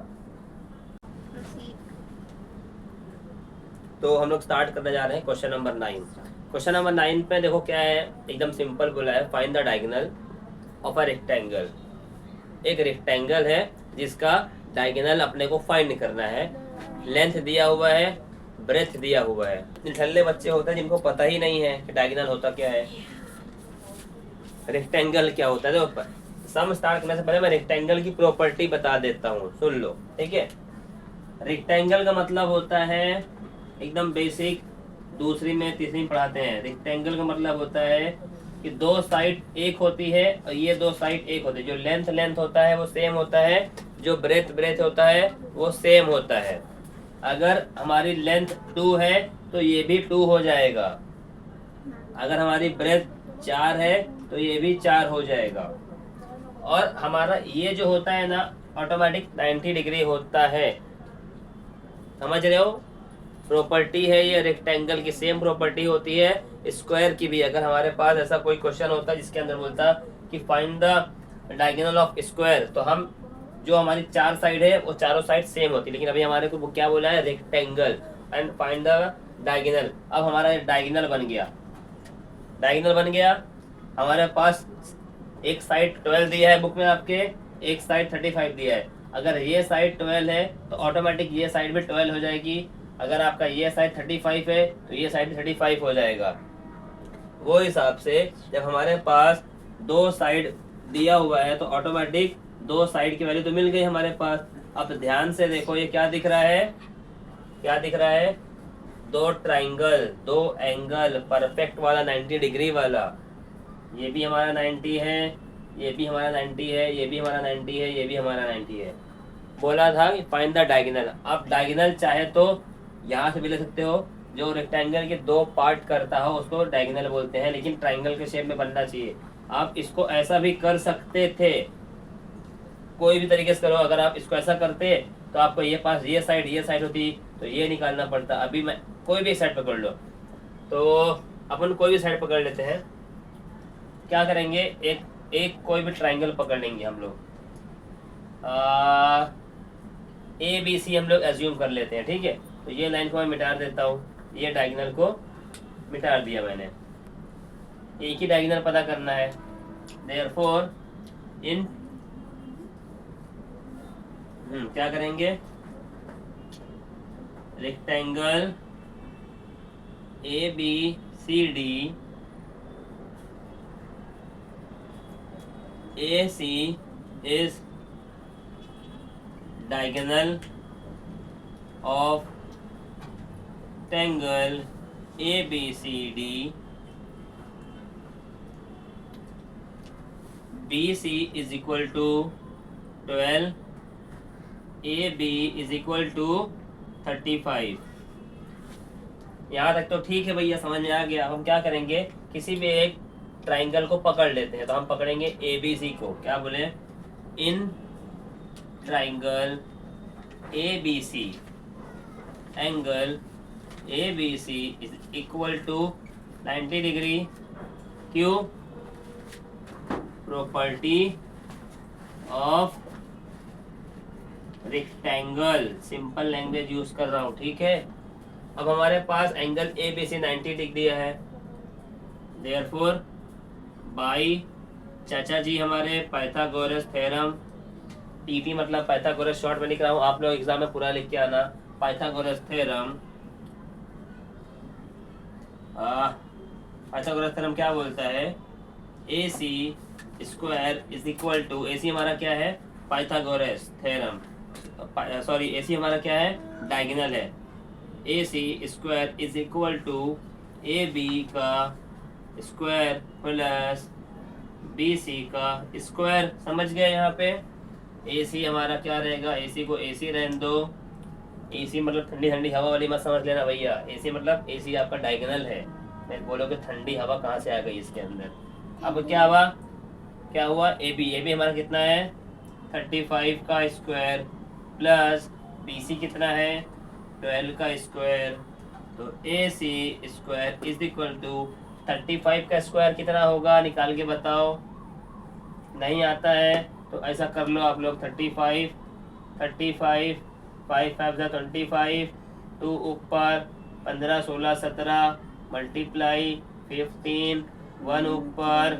तो हम लोग स्टार्ट करने जा रहे हैं क्वेश्चन नंबर 9। क्वेश्चन नंबर 9 पे देखो क्या है, एकदम सिंपल बोला है, find the diagonal of a rectangle. एक रेक्टेंगल है जिसका डायगोनल अपने को फाइंड करना है। लेंथ दिया हुआ है, ब्रेथ दिया हुआ है। निठल्ले बच्चे होते हैं जिनको पता ही नहीं है कि डायगोनल होता क्या है, रेक्टेंगल क्या होता है। देखो सम स्टार्ट करने से पहले मैं रेक्टेंगल की प्रॉपर्टी बता देता हूँ, सुन लो ठीक है। रेक्टेंगल का मतलब होता है एकदम बेसिक, दूसरी में तीसरी में पढ़ाते हैं। रेक्टेंगल का मतलब होता है कि दो साइड एक होती है और ये दो साइड एक होती है। जो लेंथ होता है वो सेम होता है, जो ब्रेथ होता है वो सेम होता है। अगर हमारी लेंथ 2 है तो ये भी 2 हो जाएगा, अगर हमारी ब्रेथ 4 है तो ये भी 4 हो जाएगा। और हमारा ये जो होता है ना ऑटोमेटिक 90 डिग्री होता है, समझ रहे हो। प्रॉपर्टी है ये रेक्टेंगल की, सेम प्रॉपर्टी होती है स्क्वायर की भी। अगर हमारे पास ऐसा कोई क्वेश्चन होता जिसके अंदर बोलता कि find the diagonal of square, तो हम जो हमारी 4 साइड है वो चारों साइड सेम होती, लेकिन अभी हमारे को वो क्या बोला है, rectangle and find the diagonal. अब हमारा डायगोनल बन गया, डायगोनल बन गया। हमारे पास एक साइड 12 दिया है बुक में आपके, एक साइड 35 दिया है। अगर ये साइड 12 है तो ऑटोमेटिक ये साइड भी 12 हो जाएगी। अगर आपका ये साइड 35 है तो ये साइड 35 हो जाएगा। वो हिसाब से जब हमारे पास दो साइड दिया हुआ है तो ऑटोमेटिक दो साइड की वैल्यू तो मिल गई हमारे पास। अब ध्यान से देखो ये क्या दिख रहा है, क्या दिख रहा है, दो ट्राइंगल, दो एंगल, परफेक्ट वाला 90 डिग्री वाला। ये भी हमारा 90 है, ये भी हमारा 90 है, ये भी हमारा 90 है, ये भी हमारा 90 है। बोला था कि फाइंड द डायगोनल। आप डायगोनल चाहे तो यहाँ से भी ले सकते हो, जो रेक्टेंगल के दो पार्ट करता हो उसको डायगोनल बोलते हैं, लेकिन ट्राइंगल के शेप में बनना चाहिए। आप इसको ऐसा भी कर सकते थे, कोई भी तरीके से करो। अगर आप इसको ऐसा करते तो आपको ये पास ये साइड होती तो ये निकालना पड़ता। अभी मैं कोई भी साइड पकड़ लो, तो अपन कोई भी साइड पकड़ लेते हैं। क्या करेंगे, एक कोई भी ट्राइंगल पकड़ लेंगे हम लोग, ABC हम लोग एज्यूम कर लेते हैं, ठीक है। तो ये लाइन को मैं मिटा देता हूँ, ये डायगोनल को मिटा दिया मैंने। एक ही डायगोनल पता करना है, देयरफॉर इन क्या करेंगे, rectangle ABCD AC is diagonal of triangle ABCD, BC is equal to 12, AB is equal to 35। यहाँ तक तो ठीक है भैया, समझ में आ गया। हम क्या करेंगे, किसी भी एक ट्राइंगल को पकड़ लेते हैं। तो हम पकड़ेंगे ABC को, क्या बोले, in triangle ABC angle ABC is equal to 90 degree. क्यों, property of rectangle, simple language use कर रहा हूँ, ठीक है। अब हमारे पास एंगल ABC 90 डिग्री है, देयरफॉर बाई चाचा जी हमारे पाइथागोरस थ्योरम, PT मतलब पाइथागोरस शॉर्ट में लिख रहा हूँ, आप लोग एग्जाम में पूरा लिख के आना। पाइथागोरस थ्योरम, पाइथागोरस थ्योरम क्या बोलता है, AC square is equal to, AC हमारा क्या है, पाइथागोरस थ्योरम, सॉरी AC हमारा क्या है, डायगोनल है। AC square is equal to AB का स्क्वायर प्लस BC का स्क्वायर। समझ गए यहाँ पे। AC हमारा क्या रहेगा, AC को AC रहने दो, एसी मतलब ठंडी ठंडी हवा वाली मत समझ लेना भैया। एसी मतलब एसी आपका डायगोनल है। मैं बोलोगे ठंडी हवा कहाँ से आ गई इसके अंदर। अब क्या हुआ, क्या हुआ, ए बी हमारा कितना है 35 का स्क्वायर प्लस बी सी कितना है 12 का स्क्वायर। तो ए सी स्क्वायर इज इक्वल टू 35 का स्क्वायर कितना होगा, निकाल के बताओ। नहीं आता है तो ऐसा कर लो आप लोग, 35 5 5 25, 2 ऊपर 15 16 17 मल्टीप्लाई 15, 1 ऊपर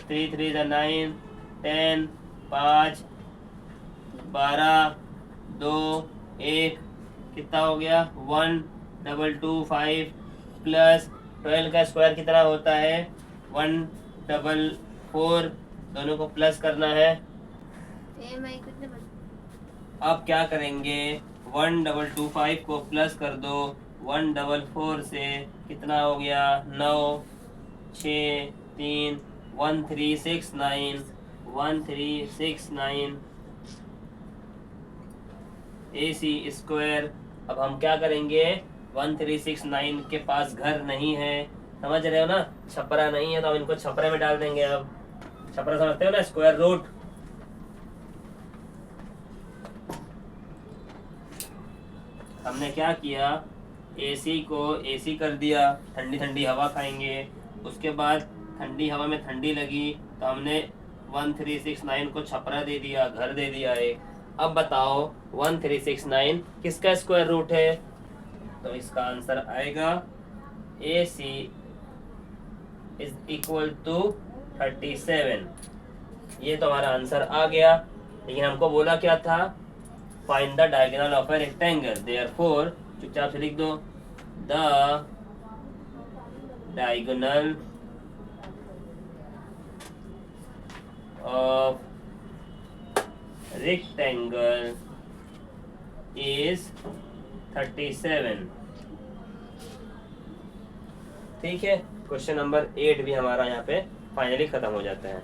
3 3 9 10 5 12 2 1 कितना हो गया 1225 प्लस 12 का स्क्वायर कितना होता है 144, दोनों को प्लस करना है। अब क्या करेंगे 1225 को प्लस कर दो 144 से, कितना हो गया 9 6 3 1369 AC स्क्वायर। अब हम क्या करेंगे 1369 के पास घर नहीं है, समझ रहे हो ना, छपरा नहीं है तो हम इनको छपरे में डाल देंगे। अब छपरा समझते हो ना, स्क्वायर रूट। हमने क्या किया AC को AC कर दिया, ठंडी ठंडी हवा खाएंगे। उसके बाद ठंडी हवा में ठंडी लगी तो हमने 1369 को छपरा दे दिया, घर दे दिया एक। अब बताओ 1369 किसका स्क्वायर रूट है, तो इसका आंसर आएगा AC इज इक्वल टू 37। ये तो हमारा आंसर आ गया, लेकिन हमको बोला क्या था, find the diagonal of a rectangle. Therefore चुपचाप से लिख दो, the diagonal of rectangle is 37। ठीक है, क्वेश्चन नंबर 8 भी हमारा यहाँ पे फाइनली खत्म हो जाता है।